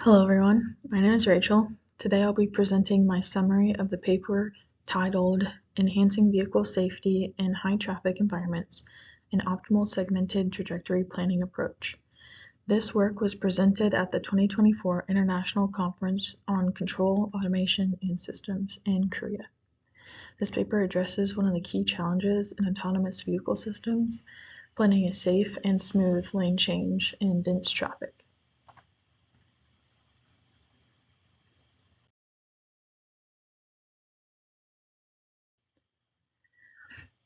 Hello everyone, my name is Rachel. Today I'll be presenting my summary of the paper titled Enhancing Vehicle Safety in High Traffic Environments, an Optimal Segmented Trajectory Planning Approach. This work was presented at the 2024 International Conference on Control, Automation, and Systems in Korea. This paper addresses one of the key challenges in autonomous vehicle systems, planning a safe and smooth lane change in dense traffic.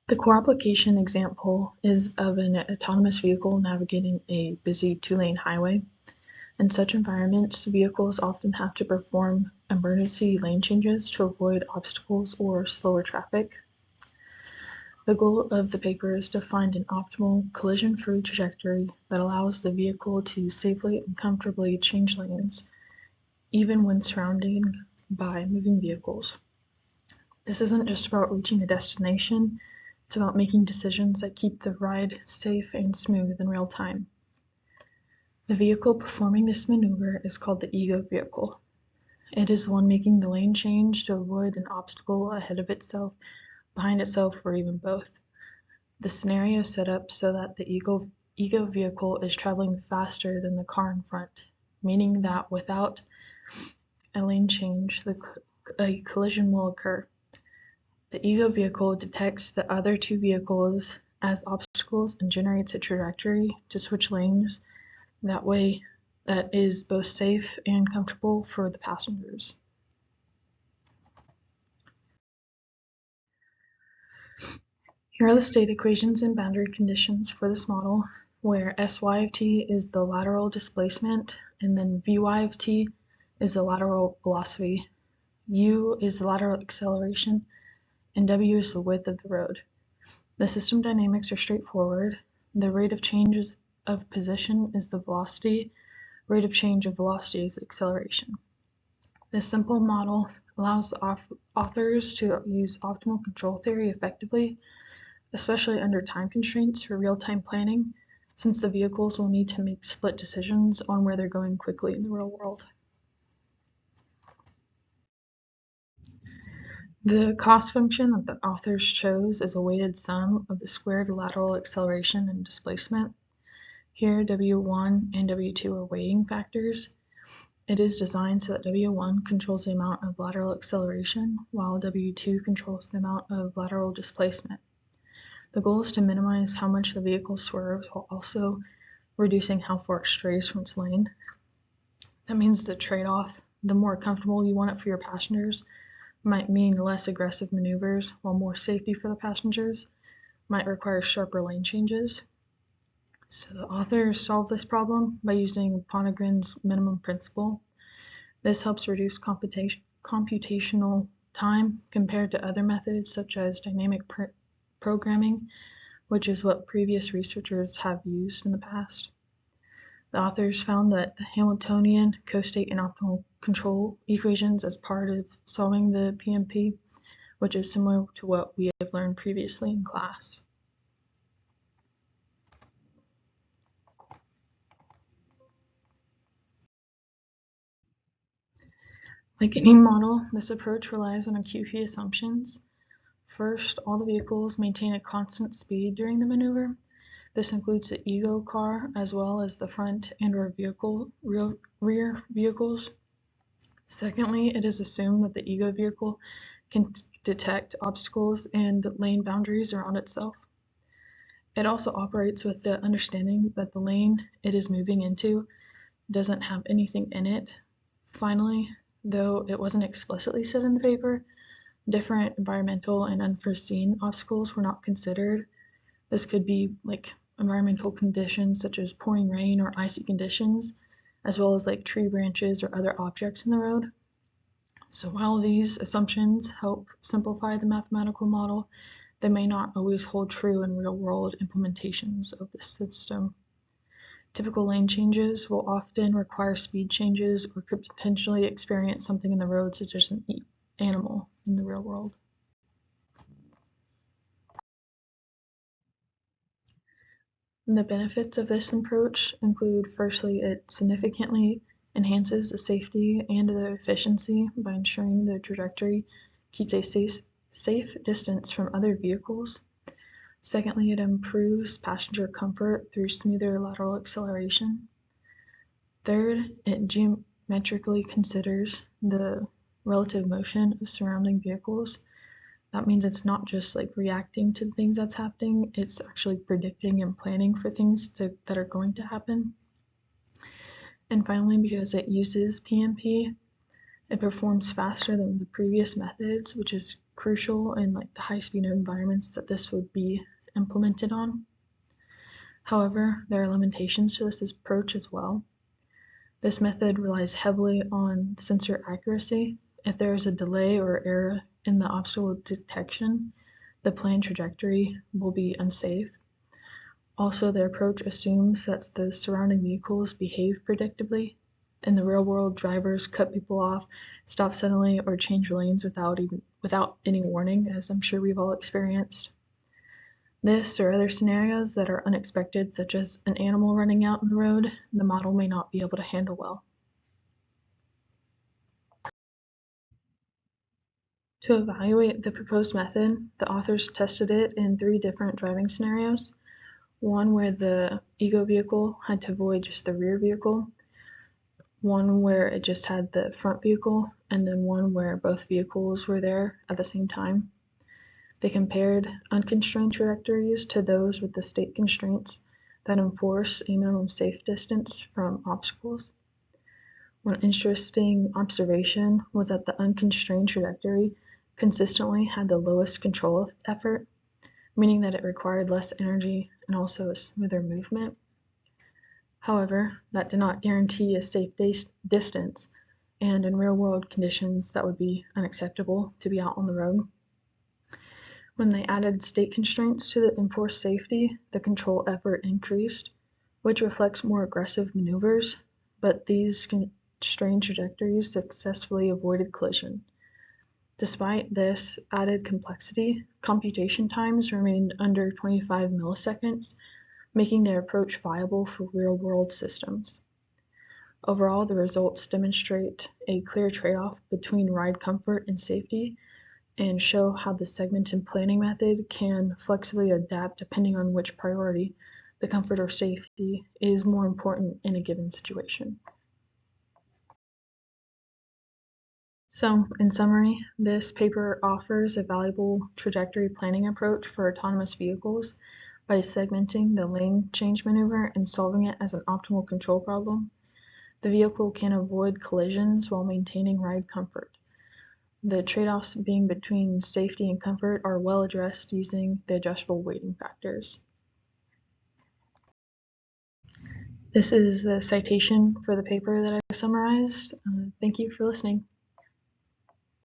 The core application example is of an autonomous vehicle navigating a busy two-lane highway. In such environments, vehicles often have to perform emergency lane changes to avoid obstacles or slower traffic. The goal of the paper is to find an optimal collision-free trajectory that allows the vehicle to safely and comfortably change lanes, even when surrounded by moving vehicles. This isn't just about reaching a destination, it's about making decisions that keep the ride safe and smooth in real time. The vehicle performing this maneuver is called the ego vehicle. It is the one making the lane change to avoid an obstacle ahead of itself, behind itself, or even both. The scenario is set up so that the ego vehicle is traveling faster than the car in front, meaning that without a lane change, a collision will occur. The ego vehicle detects the other two vehicles as obstacles and generates a trajectory to switch lanes that way that is both safe and comfortable for the passengers. Here are the state equations and boundary conditions for this model, where Sy of t is the lateral displacement, and then Vy of t is the lateral velocity, U is the lateral acceleration, and W is the width of the road. The system dynamics are straightforward. The rate of change of position is the velocity, rate of change of velocity is acceleration. This simple model allows the authors to use optimal control theory effectively, especially under time constraints for real-time planning, since the vehicles will need to make split decisions on where they're going quickly in the real world. The cost function that the authors chose is a weighted sum of the squared lateral acceleration and displacement. Here, W1 and W2 are weighting factors. It is designed so that W1 controls the amount of lateral acceleration, while W2 controls the amount of lateral displacement. The goal is to minimize how much the vehicle swerves while also reducing how far it strays from its lane. That means the trade-off, the more comfortable you want it for your passengers, might mean less aggressive maneuvers, while more safety for the passengers might require sharper lane changes. So the authors solved this problem by using Ponegrin's minimum principle. This helps reduce computational time compared to other methods such as dynamic programming, which is what previous researchers have used in the past. The authors found that the Hamiltonian, co-state, and optimal control equations as part of solving the PMP, which is similar to what we have learned previously in class. Like any model, this approach relies on a few assumptions. First, all the vehicles maintain a constant speed during the maneuver. This includes the ego car as well as the front and rear vehicles. Secondly, it is assumed that the ego vehicle can detect obstacles and lane boundaries around itself. It also operates with the understanding that the lane it is moving into doesn't have anything in it. Finally, though it wasn't explicitly said in the paper, different environmental and unforeseen obstacles were not considered. This could be like environmental conditions such as pouring rain or icy conditions, as well as like tree branches or other objects in the road. So while these assumptions help simplify the mathematical model, they may not always hold true in real-world implementations of the system. Typical lane changes will often require speed changes or could potentially experience something in the road such as an animal in the real world. And the benefits of this approach include, firstly, it significantly enhances the safety and the efficiency by ensuring the trajectory keeps a safe distance from other vehicles. Secondly, it improves passenger comfort through smoother lateral acceleration. Third, it geometrically considers the relative motion of surrounding vehicles. That means it's not just like reacting to things that's happening, it's actually predicting and planning for things that are going to happen. And finally, because it uses PMP, it performs faster than the previous methods, which is crucial in like the high-speed environments that this would be implemented on. However, there are limitations to this approach as well. This method relies heavily on sensor accuracy. If there is a delay or error in the obstacle detection, the planned trajectory will be unsafe. Also, the approach assumes that the surrounding vehicles behave predictably. In the real world, drivers cut people off, stop suddenly, or change lanes without any warning, as I'm sure we've all experienced. This or other scenarios that are unexpected, such as an animal running out in the road, the model may not be able to handle well. To evaluate the proposed method, the authors tested it in 3 different driving scenarios. One where the ego vehicle had to avoid just the rear vehicle, one where it just had the front vehicle, and then one where both vehicles were there at the same time. They compared unconstrained trajectories to those with the state constraints that enforce a minimum safe distance from obstacles. One interesting observation was that the unconstrained trajectory consistently had the lowest control effort, meaning that it required less energy and also a smoother movement. However, that did not guarantee a safe distance, and in real-world conditions that would be unacceptable to be out on the road. When they added state constraints to the enforced safety, the control effort increased, which reflects more aggressive maneuvers, but these constrained trajectories successfully avoided collision. Despite this added complexity, computation times remained under 25 milliseconds, making their approach viable for real-world systems. Overall, the results demonstrate a clear trade-off between ride comfort and safety, and show how the segment and planning method can flexibly adapt depending on which priority, the comfort or safety, is more important in a given situation. So, in summary, this paper offers a valuable trajectory planning approach for autonomous vehicles by segmenting the lane change maneuver and solving it as an optimal control problem. The vehicle can avoid collisions while maintaining ride comfort. The trade-offs being between safety and comfort are well addressed using the adjustable weighting factors. This is the citation for the paper that I summarized. Thank you for listening.